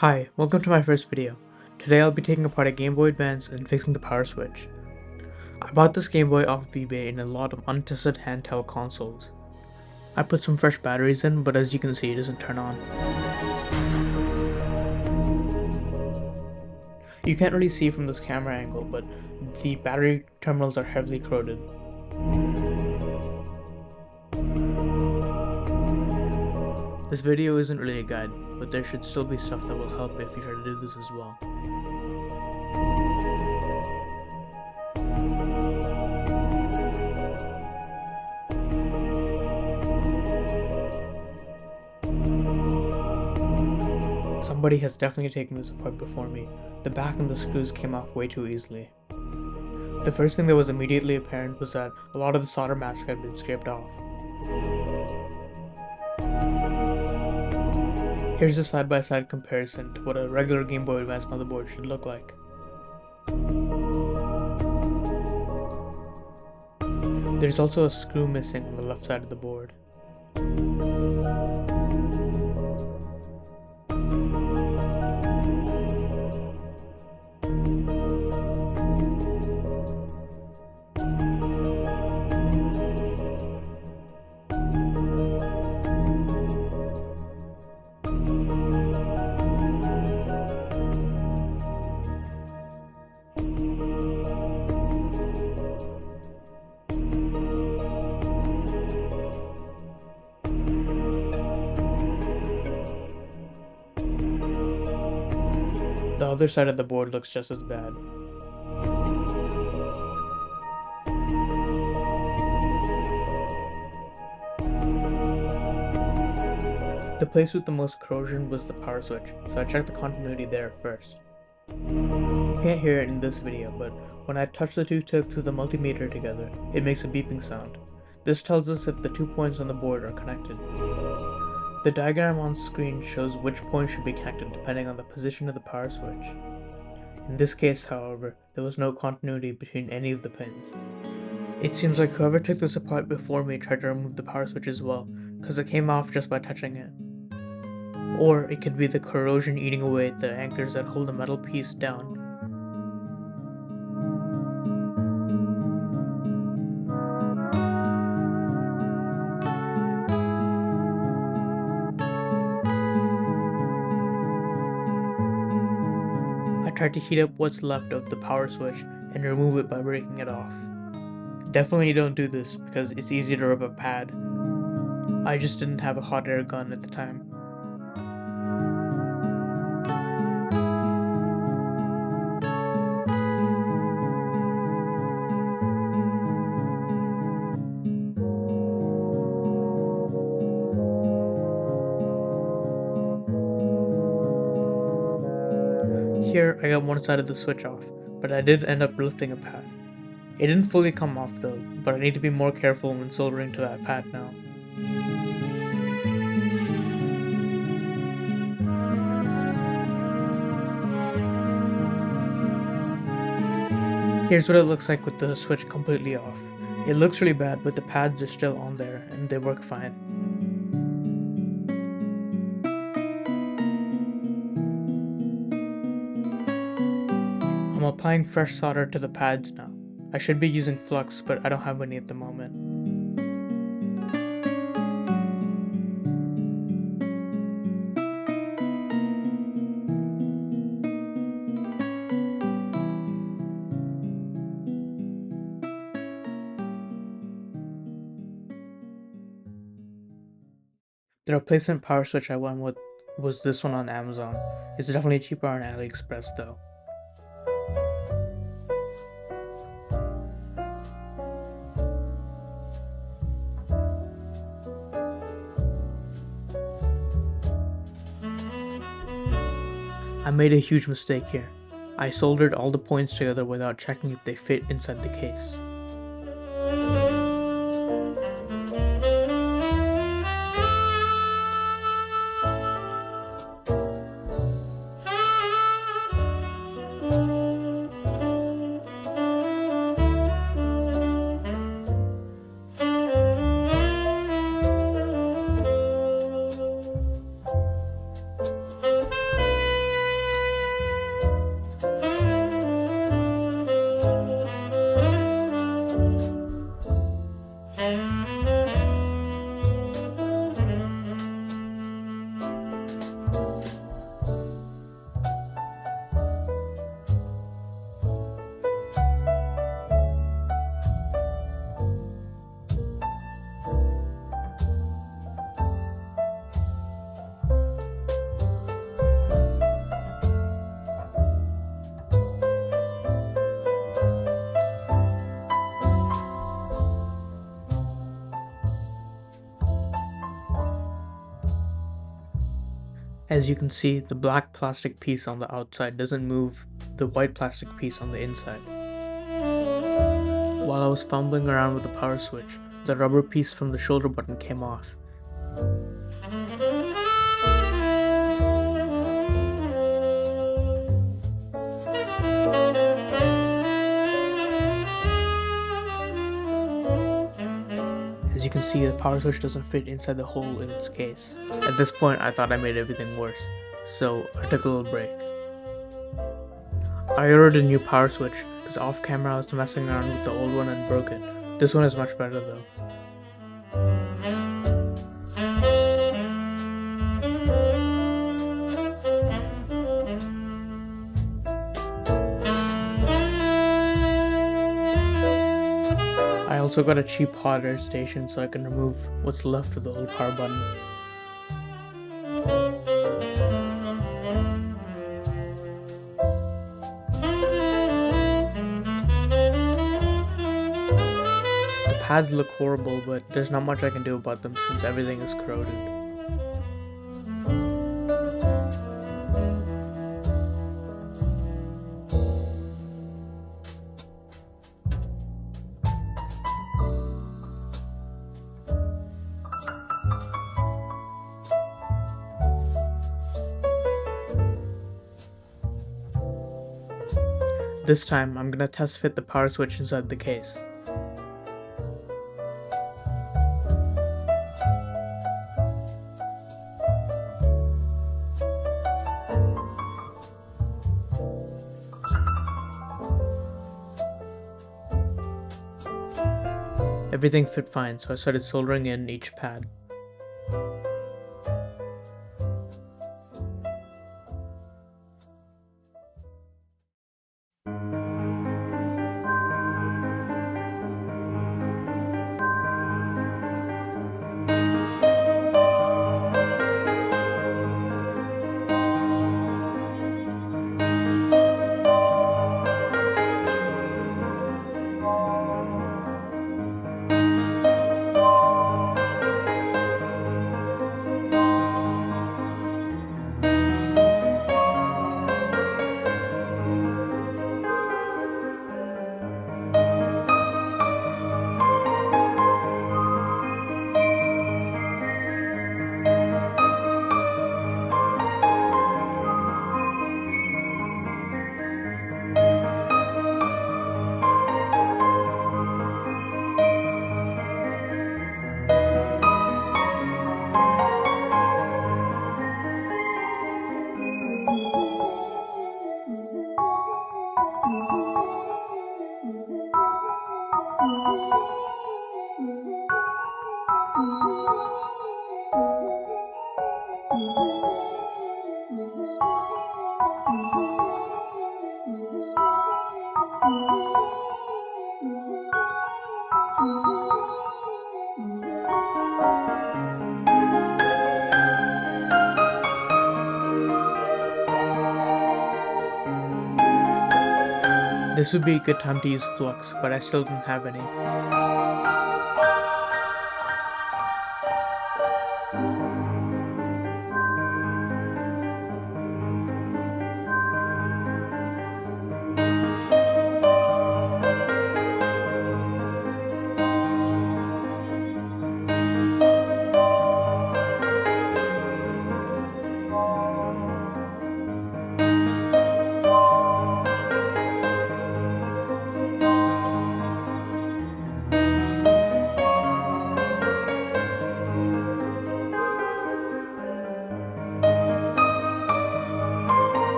Hi, welcome to my first video. Today I'll be taking apart a Game Boy Advance and fixing the power switch. I bought this Game Boy off of eBay in a lot of untested handheld consoles. I put some fresh batteries in, but as you can see it doesn't turn on. You can't really see from this camera angle, but the battery terminals are heavily corroded. This video isn't really a guide, but there should still be stuff that will help if you try to do this as well. Somebody has definitely taken this apart before me. The back and the screws came off way too easily. The first thing that was immediately apparent was that a lot of the solder mask had been scraped off. Here's a side-by-side comparison to what a regular Game Boy Advance motherboard should look like. There's also a screw missing on the left side of the board. The other side of the board looks just as bad. The place with the most corrosion was the power switch, so I checked the continuity there first. You can't hear it in this video, but when I touch the two tips of the multimeter together, it makes a beeping sound. This tells us if the 2 points on the board are connected. The diagram on screen shows which points should be connected depending on the position of the power switch. In this case, however, there was no continuity between any of the pins. It seems like whoever took this apart before me tried to remove the power switch as well, because it came off just by touching it. Or it could be the corrosion eating away at the anchors that hold the metal piece down. I tried to heat up what's left of the power switch and remove it by breaking it off. Definitely don't do this because it's easy to rip a pad. I just didn't have a hot air gun at the time. Here I got one side of the switch off, but I did end up lifting a pad. It didn't fully come off though, but I need to be more careful when soldering to that pad now. Here's what it looks like with the switch completely off. It looks really bad, but the pads are still on there and they work fine. I'm applying fresh solder to the pads now. I should be using flux, but I don't have any at the moment. The replacement power switch I went with was this one on Amazon. It's definitely cheaper on AliExpress though. I made a huge mistake here. I soldered all the points together without checking if they fit inside the case. As you can see, the black plastic piece on the outside doesn't move the white plastic piece on the inside. While I was fumbling around with the power switch, the rubber piece from the shoulder button came off. As you can see, the power switch doesn't fit inside the hole in its case. At this point, I thought I made everything worse, so I took a little break. I ordered a new power switch, because off camera I was messing around with the old one and broke it. This one is much better though. I also got a cheap hot air station so I can remove what's left of the old power button. The pads look horrible, but there's not much I can do about them since everything is corroded. This time, I'm gonna test fit the power switch inside the case. Everything fit fine, so I started soldering in each pad. This would be a good time to use flux, but I still didn't have any.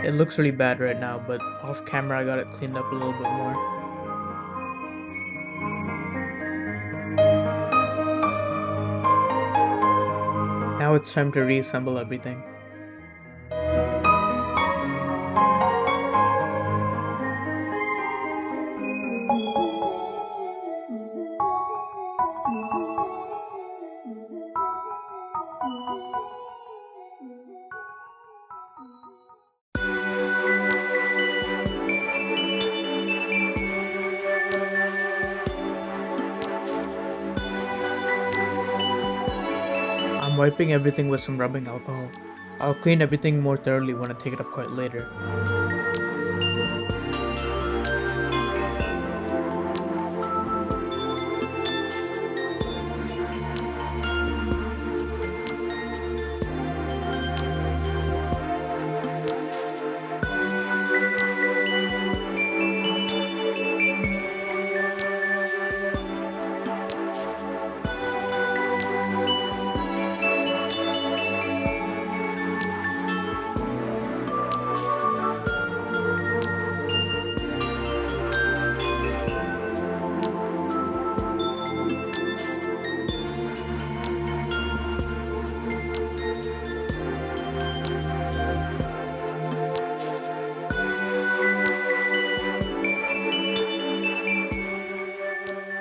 It looks really bad right now, but off camera I got it cleaned up a little bit more. Now it's time to reassemble everything. wiping everything with some rubbing alcohol. I'll clean everything more thoroughly when I take it apart later.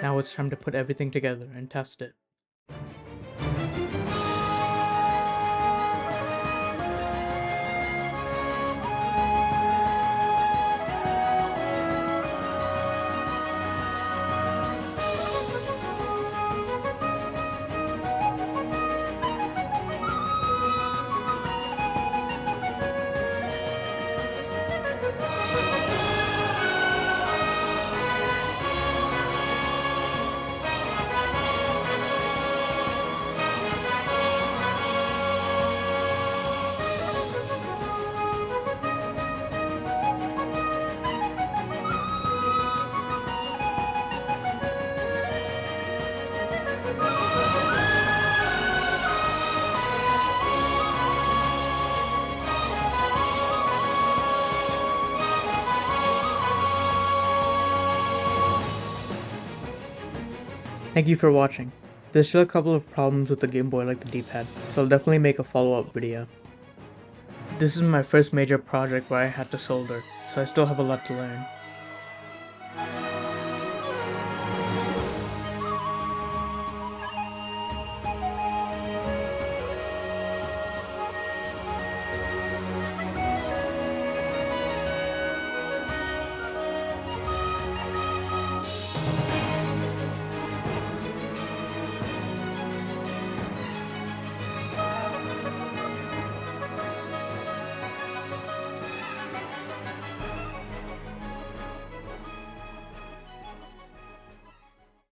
Now it's time to put everything together and test it. Thank you for watching. There's still a couple of problems with the Game Boy like the D-pad, so I'll definitely make a follow-up video. This is my first major project where I had to solder, so I still have a lot to learn.